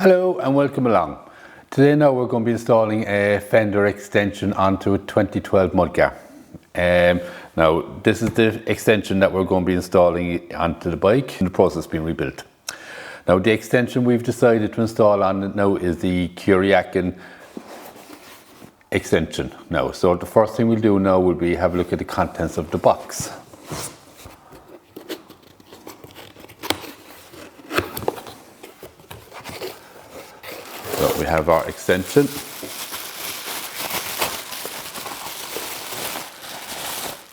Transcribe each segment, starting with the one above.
Hello and welcome along. Today now we're going to be installing a Fender extension onto a 2012 mudguard. Now this is the extension that we're going to be installing onto the bike in the process of being rebuilt. Now the extension we've decided to install on it now is the Kuriakin extension now. So the first thing we'll do now will be have a look at the contents of the box. So we have our extension.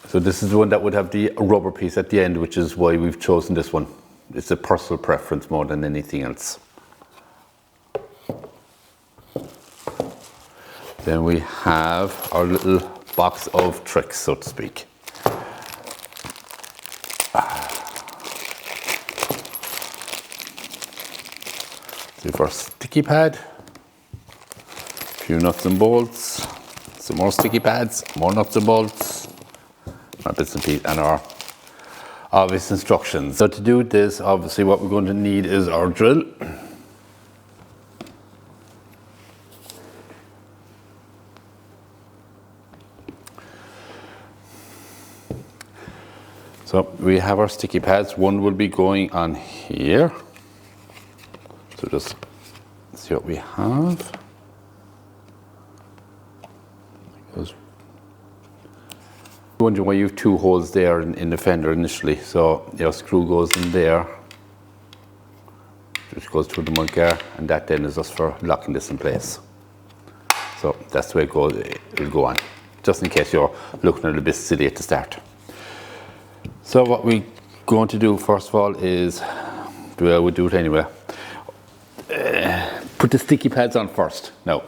So this is the one that would have the rubber piece at the end, which is why we've chosen this one. It's a personal preference more than anything else. Then we have our little box of tricks, so to speak. So for our sticky pad, a few nuts and bolts, some more sticky pads, more nuts and bolts, our bits and pieces, and our obvious instructions. So to do this, obviously what we're going to need is our drill. So we have our sticky pads. One will be going on here. So just see what we have. Wondering why you have two holes there in the fender initially. So your screw goes in there, which goes through the mudguard, and that then is just for locking this in place. So that's the way it'll go on, just in case you're looking a little bit silly at the start. So what we're going to do first of all is, well, we'll do it anyway. Put the sticky pads on first. Now,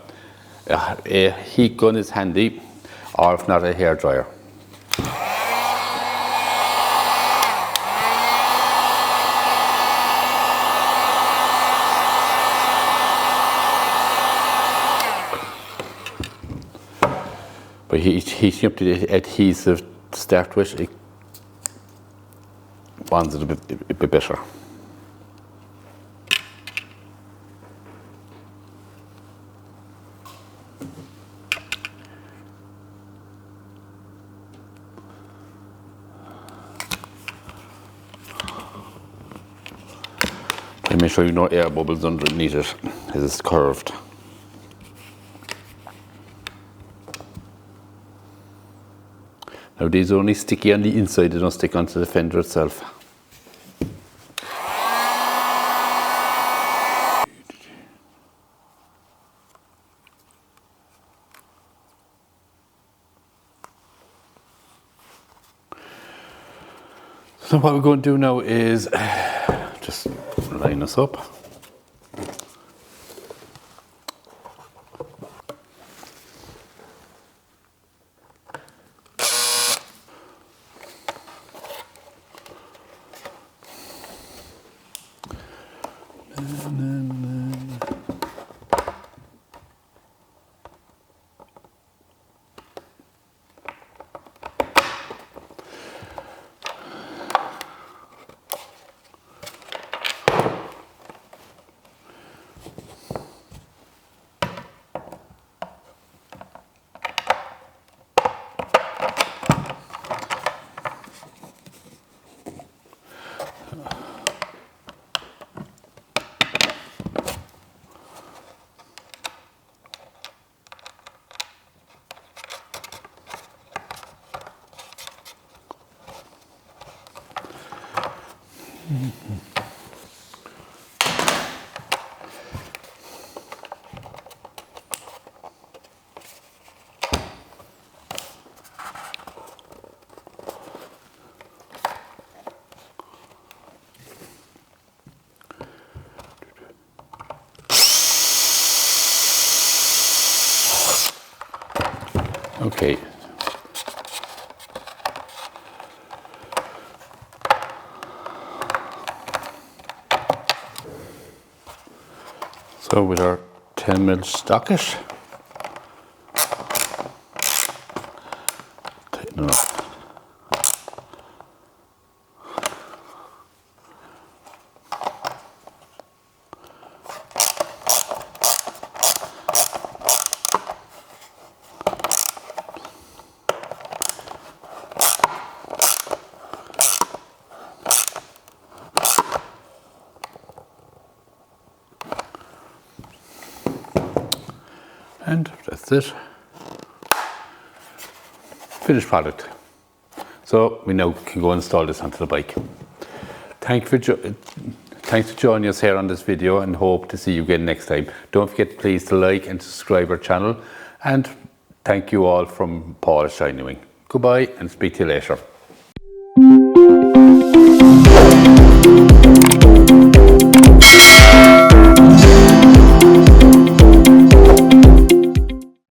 a heat gun is handy, or if not, a hairdryer. But heating up the adhesive to start with, it bonds it a bit better. And make sure you know air bubbles underneath it, as it's curved. Now these are only sticky on the inside, they don't stick onto the fender itself. So what we're going to do now is just line this up. Okay. So with our 10mm socket, tighten it up. And that's it. Finished product. So we now can go install this onto the bike. Thanks for joining us here on this video, and hope to see you again next time. Don't forget please to like and subscribe our channel, and thank you all from Paul Shinewing. Goodbye and speak to you later.